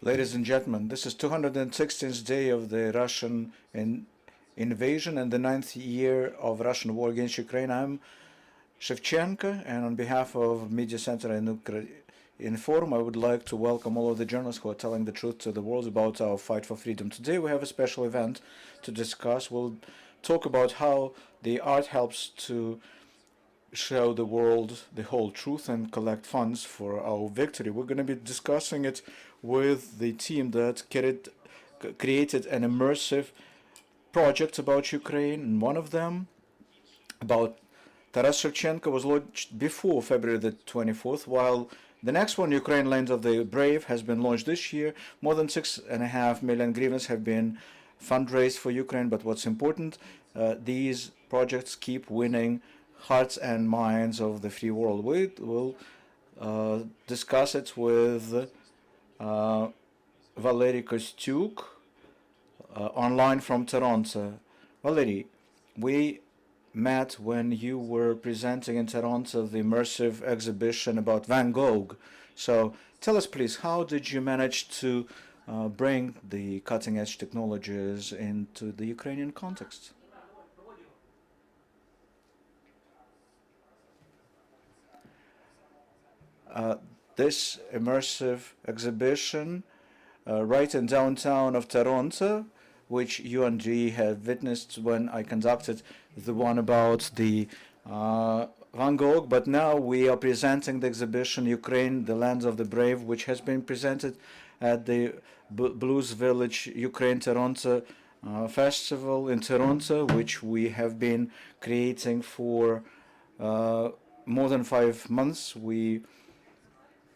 Ladies and gentlemen, this is 216th day of the Russian invasion and the 9th year of Russian war against Ukraine. I'm Shevchenko, and on behalf of Media Center and Inform, I would like to welcome all of the journalists who are telling the truth to the world about our fight for freedom. Today we have a special event to discuss. We'll talk about how the art helps to show the world the whole truth and collect funds for our victory. We're going to be discussing it with the team that created an immersive project about Ukraine, and one of them about Taras Shevchenko was launched before February the 24th, while the next one, Ukraine Lands of the Brave, has been launched this year. More than 6.5 million hryvnias have been fundraised for Ukraine, but what's important, these projects keep winning hearts and minds of the free world. We will discuss it with Valeriy Kostyuk online from Toronto. Valeriy, we met when you were presenting in Toronto the immersive exhibition about Van Gogh. So tell us, please, how did you manage to bring the cutting-edge technologies into the Ukrainian context? This immersive exhibition right in downtown of Toronto, which you and G have witnessed when I conducted the one about the Van Gogh, but now we are presenting the exhibition Ukraine, the Lands of the Brave, which has been presented at the Blues Village Ukraine Toronto Festival in Toronto, which we have been creating for more than 5 months. We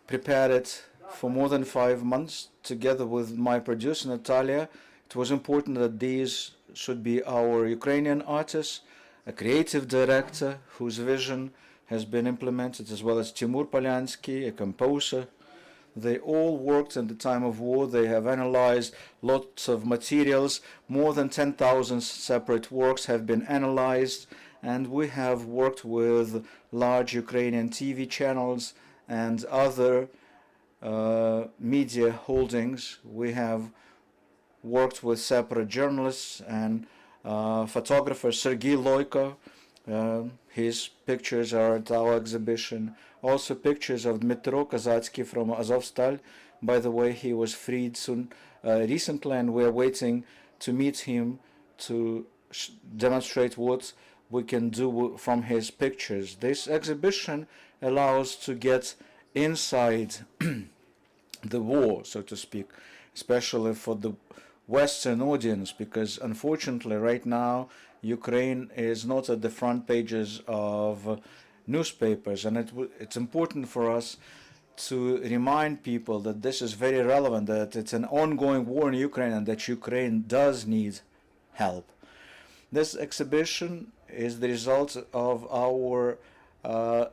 prepared it for more than 5 months together with my producer Natalya. It was important that these should be our Ukrainian artists, a creative director whose vision has been implemented, as well as Timur Polyansky, a composer. They all worked in the time of war. They have analyzed lots of materials. More than 10,000 separate works have been analyzed, and we have worked with large Ukrainian TV channels and other media holdings. We have worked with separate journalists and photographer Sergei Loiko. His pictures are at our exhibition. Also pictures of Dmytro from Azovstal. By the way, he was freed recently, and we're waiting to meet him to demonstrate what we can do from his pictures. This exhibition allows to get inside the war, so to speak, especially for the Western audience, because unfortunately right now Ukraine is not at the front pages of newspapers, and it's important for us to remind people that this is very relevant, that it's an ongoing war in Ukraine and that Ukraine does need help. This exhibition is the result of our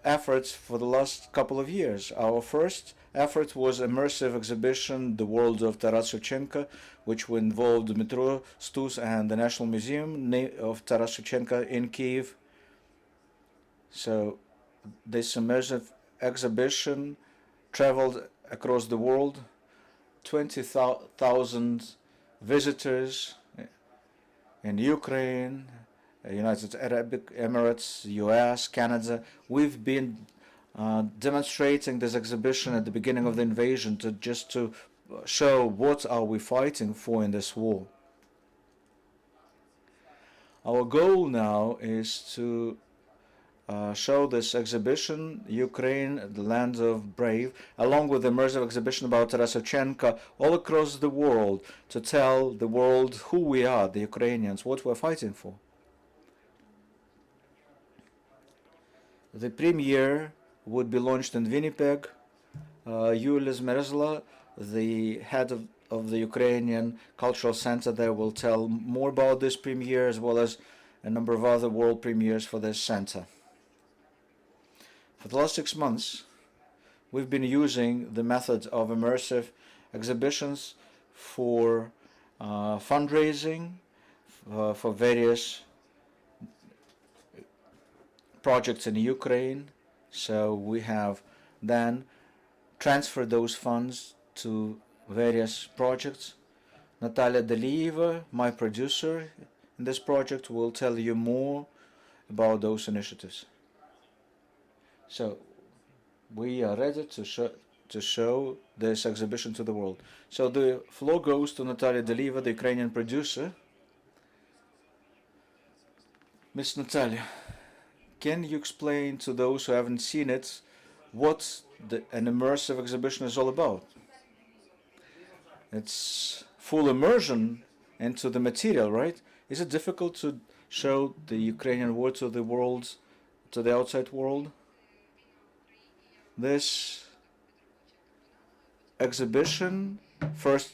efforts for the last couple of years. Our first effort was immersive exhibition, The World of Taras Shevchenko, which involved Dmytro, Stus, and the National Museum of Taras Shevchenko in Kyiv. So this immersive exhibition traveled across the world, 20,000 visitors in Ukraine, United Arab Emirates, US, Canada. We've been demonstrating this exhibition at the beginning of the invasion just to show what are we fighting for in this war. Our goal now is to show this exhibition, Ukraine, the Land of Brave, along with the immersive exhibition about Taras Shevchenko, all across the world, to tell the world who we are, the Ukrainians, what we're fighting for. The premiere would be launched in Winnipeg. Yulia Zmerzla, the head of the Ukrainian Cultural Center there, will tell more about this premiere, as well as a number of other world premieres for this center. For the last 6 months, we've been using the method of immersive exhibitions for fundraising for various projects in Ukraine. So we have then transferred those funds to various projects. Natalya Delieva, my producer in this project, will tell you more about those initiatives. So we are ready to show this exhibition to the world. So the floor goes to Natalya Delieva, the Ukrainian producer. Miss Natalya, can you explain to those who haven't seen it what an immersive exhibition is all about? It's full immersion into the material, right? Is it difficult to show the Ukrainian world to the world, to the outside world? This exhibition, first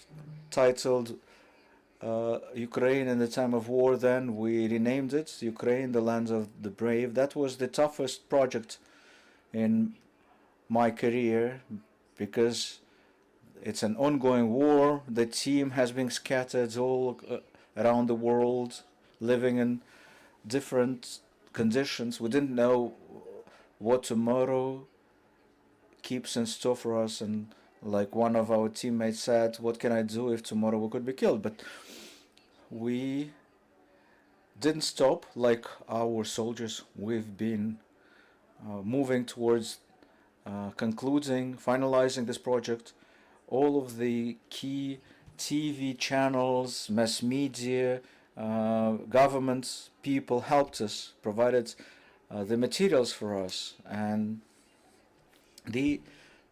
titled Ukraine in the Time of War, then we renamed it Ukraine, the Land of the Brave. That was the toughest project in my career because it's an ongoing war. The team has been scattered all around the world, living in different conditions. We didn't know what tomorrow keeps in store for us, and like one of our teammates said, what can I do if tomorrow we could be killed? But we didn't stop like our soldiers. We've been moving towards concluding, finalizing this project. All of the key TV channels, mass media, governments, people helped us, provided the materials for us, and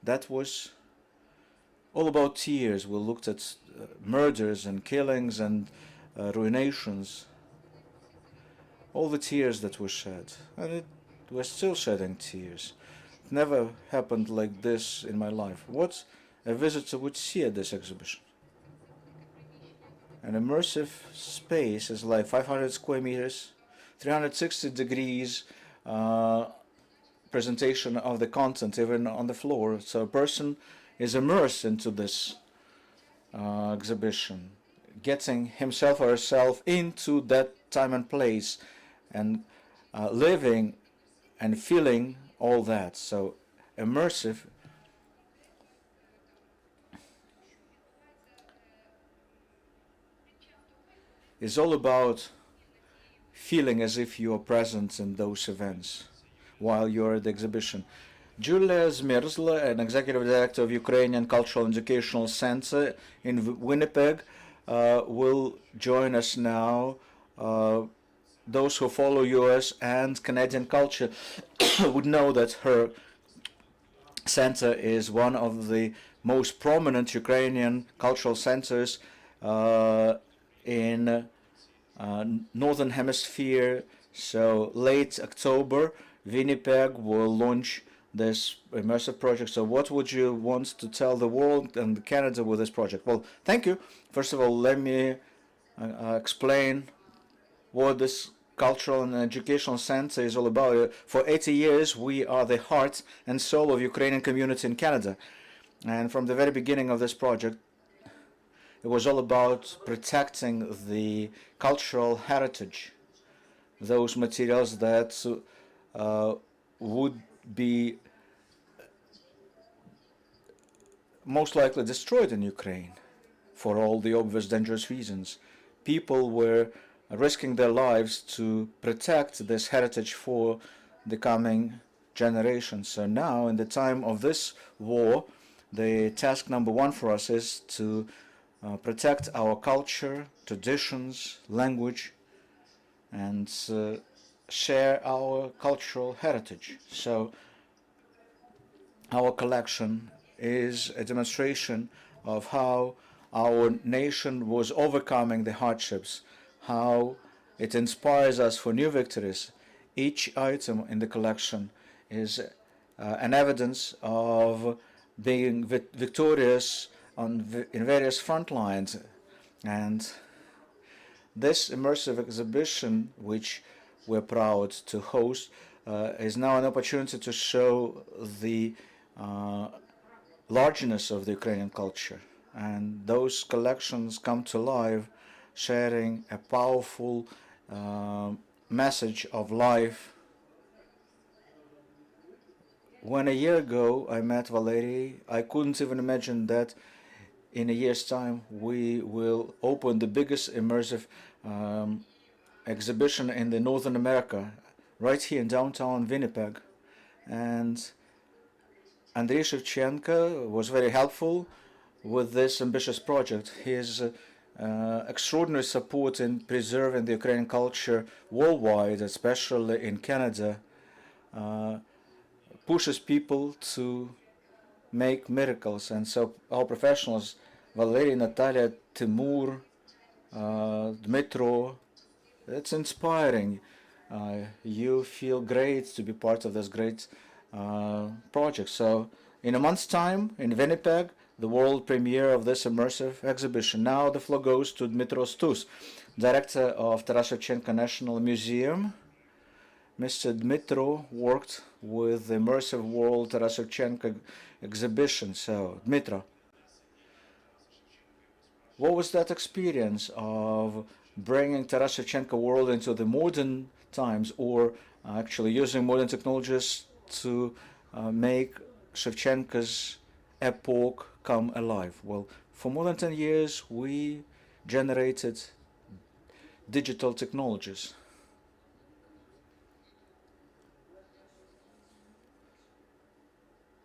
that was all about tears. We looked at murders and killings and ruinations, all the tears that were shed, and we're still shedding tears. It never happened like this in my life. What a visitor would see at this exhibition. An immersive space is like 500 square meters, 360 degrees presentation of the content, even on the floor. So a person is immersed into this exhibition, getting himself or herself into that time and place, and living and feeling all that. So immersive is all about feeling as if you are present in those events while you're at the exhibition. Yulia Zmerzla, an executive director of Ukrainian Cultural and Educational Center in Winnipeg, will join us now. Those who follow US and Canadian culture would know that her center is one of the most prominent Ukrainian cultural centers in Northern Hemisphere. So late October, Winnipeg will launch this immersive project. So what would you want to tell the world and Canada with this project? Well, thank you. First of all, let me explain what this cultural and educational center is all about. For 80 years, we are the heart and soul of Ukrainian community in Canada. And from the very beginning of this project, it was all about protecting the cultural heritage, those materials that would be most likely destroyed in Ukraine for all the obvious dangerous reasons. People were risking their lives to protect this heritage for the coming generations. So now, in the time of this war, the task number one for us is to protect our culture, traditions, language, and share our cultural heritage. So our collection is a demonstration of how our nation was overcoming the hardships, how it inspires us for new victories. Each item in the collection is an evidence of being victorious in various front lines. And this immersive exhibition, which we're proud to host, is now an opportunity to show the largeness of the Ukrainian culture. And those collections come to life, sharing a powerful message of life. When a year ago I met Valeriy, I couldn't even imagine that in a year's time, we will open the biggest immersive exhibition in the Northern America, right here in downtown Winnipeg. And Andriy Shevchenko was very helpful with this ambitious project. His extraordinary support in preserving the Ukrainian culture worldwide, especially in Canada, pushes people to make miracles. And so our professionals, Valeriy, Natalya, Timur, Dmytro, it's inspiring. You feel great to be part of this great project. So in a month's time in Winnipeg, the world premiere of this immersive exhibition. Now the floor goes to Dmytro Stus, director of Taras Shevchenko National Museum. Mr. Dmytro worked with the immersive world Taras Shevchenko exhibition. So, Dmytro, what was that experience of bringing Taras Shevchenko world into the modern times, or actually using modern technologies to make Shevchenko's epoch come alive? Well, for more than 10 years, we generated digital technologies.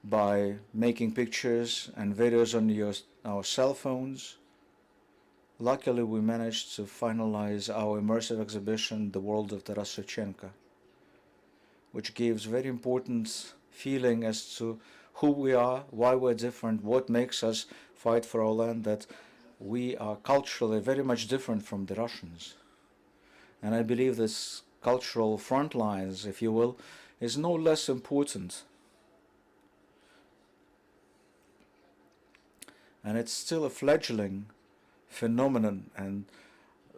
By making pictures and videos on our cell phones. Luckily, we managed to finalize our immersive exhibition, The World of Taras Shevchenko, which gives very important feeling as to who we are, why we're different, what makes us fight for our land, that we are culturally very much different from the Russians. And I believe this cultural front lines, if you will, is no less important. And it's still a fledgling phenomenon, and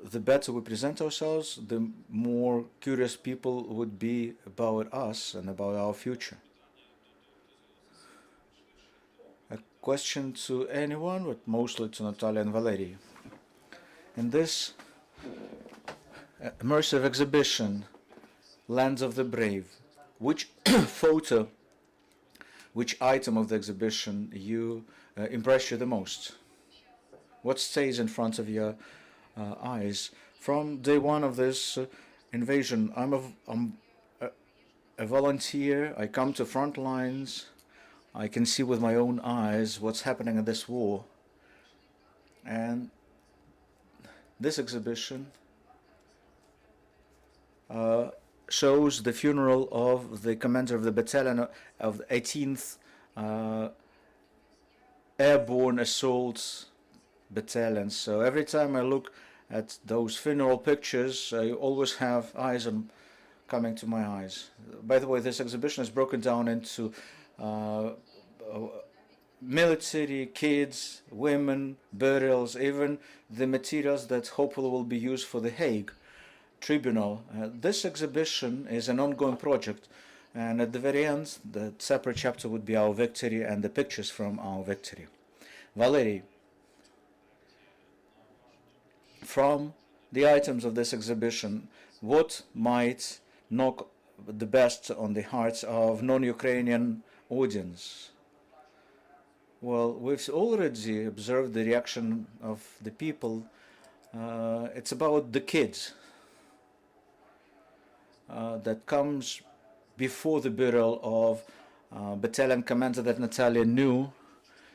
the better we present ourselves, the more curious people would be about us and about our future. A question to anyone, but mostly to Natalya and Valeriy. In this immersive exhibition, Lands of the Brave, which photo, which item of the exhibition impress you the most? What stays in front of your eyes? From day one of this invasion, I'm a volunteer. I come to front lines. I can see with my own eyes what's happening in this war. And this exhibition shows the funeral of the commander of the battalion of the 18th Airborne Assault Battalion. So every time I look at those funeral pictures, I always have eyes coming to my eyes. By the way, this exhibition is broken down into military, kids, women, burials, even the materials that hopefully will be used for the Hague Tribunal. This exhibition is an ongoing project, and at the very end, the separate chapter would be our victory and the pictures from our victory. Valeriy, from the items of this exhibition, what might knock the best on the hearts of non-Ukrainian audience? Well, we've already observed the reaction of the people. It's about the kids that comes before the burial of battalion commander that Natalya knew.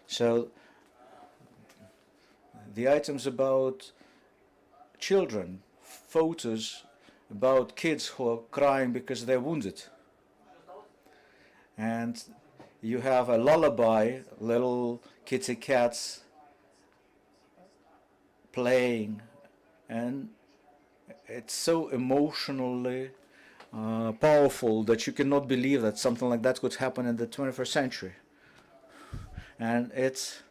So the items about children, photos about kids who are crying because they're wounded. And you have a lullaby, little kitty cats playing, and it's so emotionally powerful that you cannot believe that something like that could happen in the 21st century. And it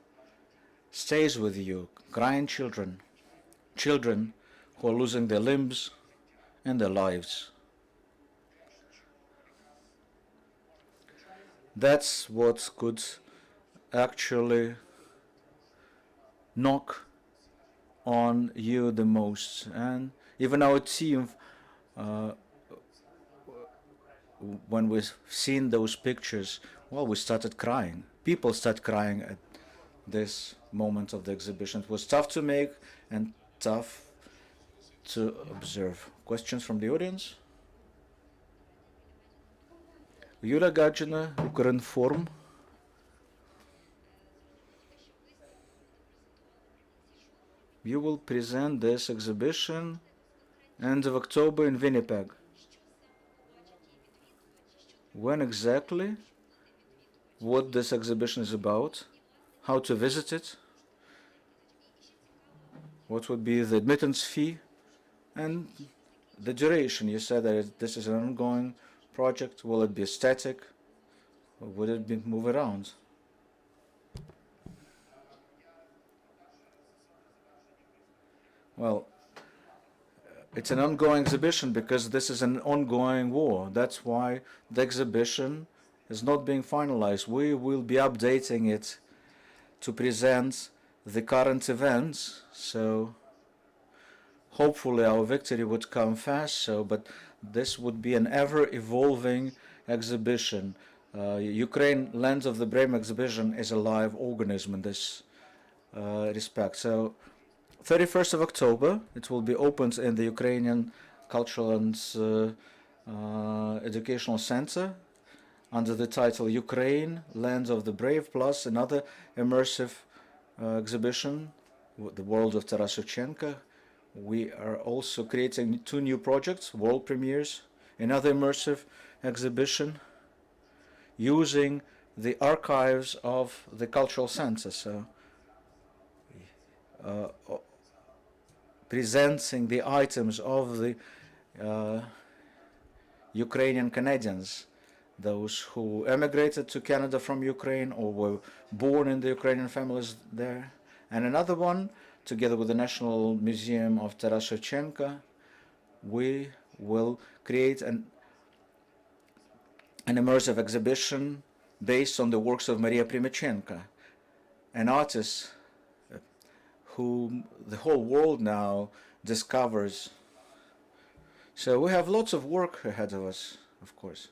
stays with you. Crying children, children who are losing their limbs and their lives. That's what could actually knock on you the most. And even our team, when we've seen those pictures, well, we started crying. People start crying at this moment of the exhibition. It was tough to make and tough to observe. Questions from the audience? Yulia Gadjina, Ukrinform. You will present this exhibition end of October in Winnipeg. When exactly? What this exhibition is about? How to visit it? What would be the admittance fee? And the duration. You said that this is an ongoing project. Will it be static? Or would it be move around? Well, it's an ongoing exhibition because this is an ongoing war. That's why the exhibition is not being finalized. We will be updating it to present the current events. So hopefully our victory would come fast. But this would be an ever-evolving exhibition. Ukraine Lands of the Brave exhibition is a live organism in this respect. So 31st of October, it will be opened in the Ukrainian Cultural and Educational Center under the title Ukraine, Lands of the Brave, plus another immersive exhibition, The World of Taras Shevchenko. We are also creating 2 new projects, world premieres, another immersive exhibition using the archives of the cultural center. So presenting the items of the Ukrainian Canadians, those who emigrated to Canada from Ukraine or were born in the Ukrainian families there. And another one, together with the National Museum of Taras Shevchenko, we will create an immersive exhibition based on the works of Maria Primachenko, an artist whom the whole world now discovers. So we have lots of work ahead of us, of course.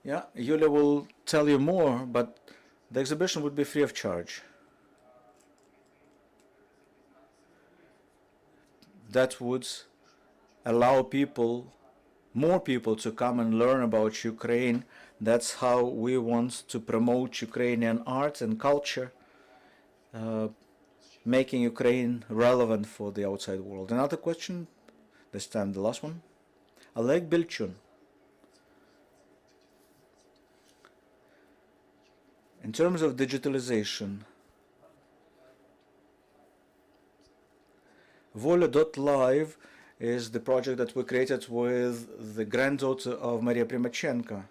Yeah, Yulia will tell you more, but the exhibition would be free of charge. That would allow people, more people, to come and learn about Ukraine. That's how we want to promote Ukrainian art and culture, making Ukraine relevant for the outside world. Another question, this time the last one. Oleg Belchun. In terms of digitalization, Volia.live is the project that we created with the granddaughter of Maria Primachenko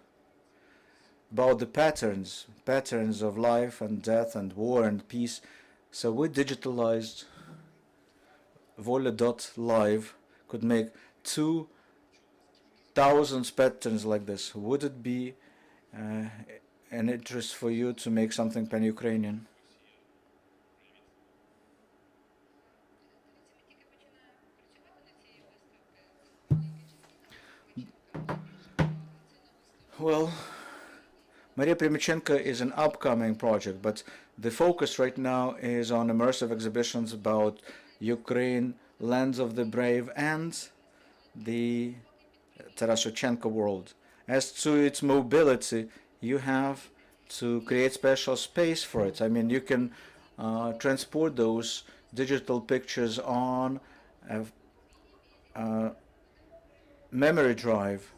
about the patterns of life and death and war and peace. So we digitalized Volia.live, could make 2,000 patterns like this. Would it be an interest for you to make something pan-Ukrainian? Well, Maria Primachenko is an upcoming project, but the focus right now is on immersive exhibitions about Ukraine, Lands of the Brave, and the Taras Shevchenko world. As to its mobility, you have to create special space for it. I mean, you can transport those digital pictures on a memory drive.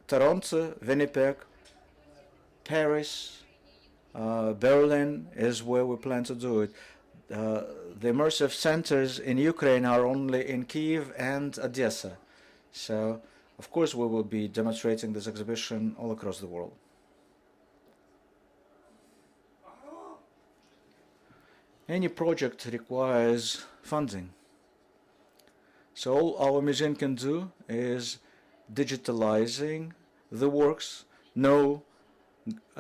Toronto, Winnipeg, Paris, Berlin is where we plan to do it. The immersive centers in Ukraine are only in Kyiv and Odessa. So, of course, we will be demonstrating this exhibition all across the world. Any project requires funding. So all our museum can do is digitalizing the works. No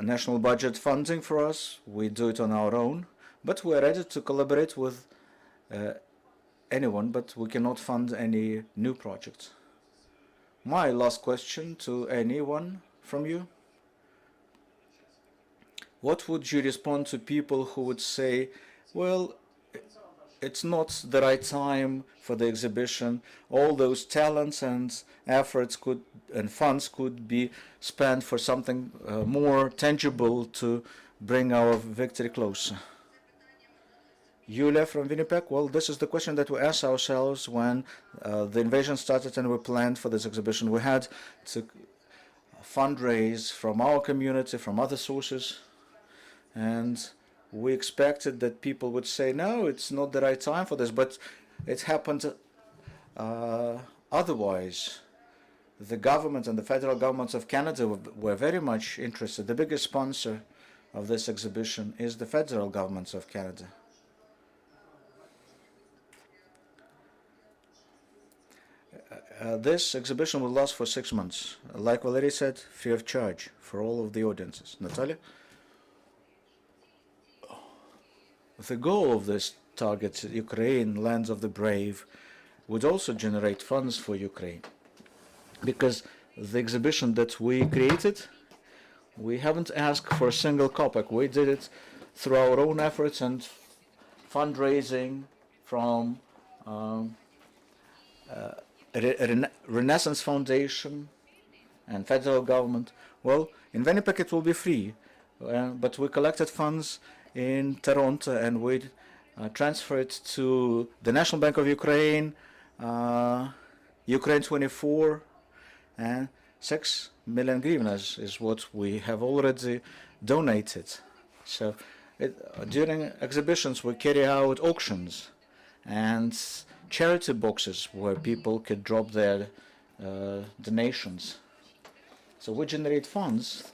national budget funding for us. We do it on our own. But we're ready to collaborate with anyone, but we cannot fund any new projects. My last question to anyone from you. What would you respond to people who would say, well, it's not the right time for the exhibition. All those talents and efforts and funds could be spent for something more tangible to bring our victory closer. Yulia from Winnipeg. Well, this is the question that we asked ourselves when the invasion started and we planned for this exhibition. We had to fundraise from our community, from other sources, and we expected that people would say, no, it's not the right time for this, but it happened otherwise. The government and the federal governments of Canada were very much interested. The biggest sponsor of this exhibition is the federal government of Canada. This exhibition will last for 6 months. Like Valeriy said, free of charge for all of the audiences. Natalya? The goal of this target, Ukraine, Lands of the Brave, would also generate funds for Ukraine. Because the exhibition that we created, we haven't asked for a single kopeck. We did it through our own efforts and fundraising from Renaissance Foundation and federal government. Well, in Winnipeg it will be free, but we collected funds in Toronto and we transferred it to the National Bank of Ukraine, Ukraine 24, and 6 million hryvnias is what we have already donated. So during exhibitions we carry out auctions and charity boxes where people could drop their donations. So we generate funds.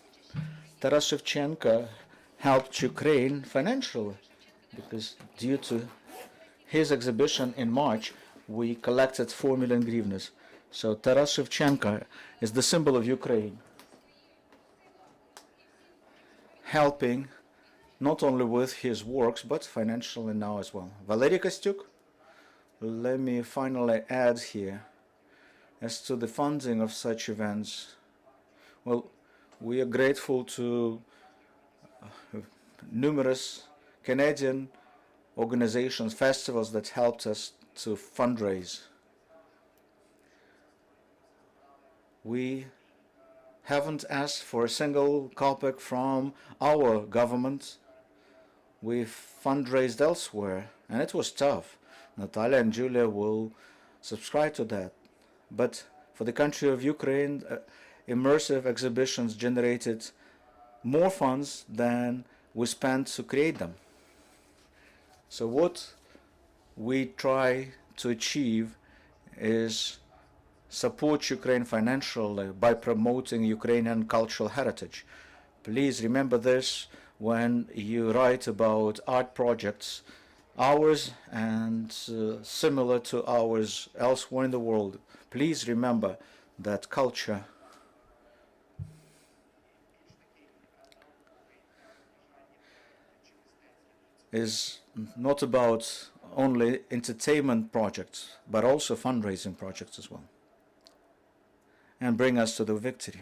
Taras Shevchenko helped Ukraine financially because due to his exhibition in March, we collected 4 million hryvnias. So Taras Shevchenko is the symbol of Ukraine, helping not only with his works, but financially now as well. Valeriy Kostyuk, let me finally add here, as to the funding of such events, well, we are grateful to numerous Canadian organizations, festivals that helped us to fundraise. We haven't asked for a single kopeck from our government. We fundraised elsewhere, and it was tough. Natalya and Yulia will subscribe to that. But for the country of Ukraine, immersive exhibitions generated more funds than we spent to create them. So what we try to achieve is support Ukraine financially by promoting Ukrainian cultural heritage. Please remember this when you write about art projects, ours and similar to ours elsewhere in the world. Please remember that culture is not about only entertainment projects, but also fundraising projects as well, and bring us to the victory.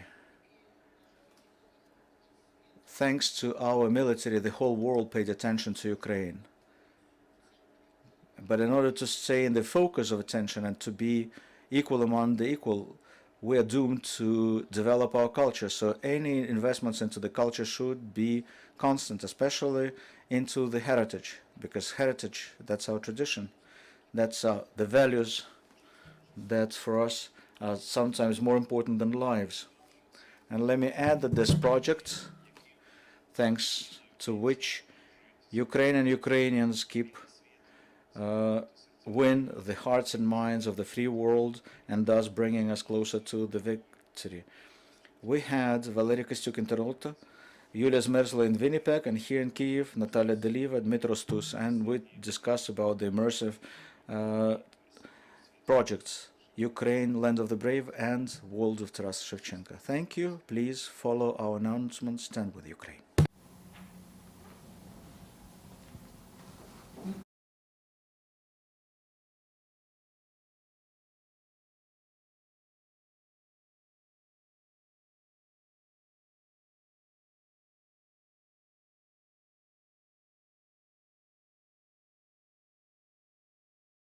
Thanks to our military, the whole world paid attention to Ukraine. But in order to stay in the focus of attention and to be equal among the equal, we are doomed to develop our culture. So any investments into the culture should be constant, especially into the heritage, because heritage, that's our tradition. That's the values that for us are sometimes more important than lives. And let me add that this project, thanks to which Ukraine and Ukrainians keep win the hearts and minds of the free world, and thus bringing us closer to the victory. We had Valeriy Kostyuk in Toronto, Yulia Zmerzla in Winnipeg, and here in Kyiv, Natalya, Delieva, Dmytro, Stus, and we discussed about the immersive projects, Ukraine, Land of the Brave, and World of Taras Shevchenko. Thank you. Please follow our announcements. Stand with Ukraine.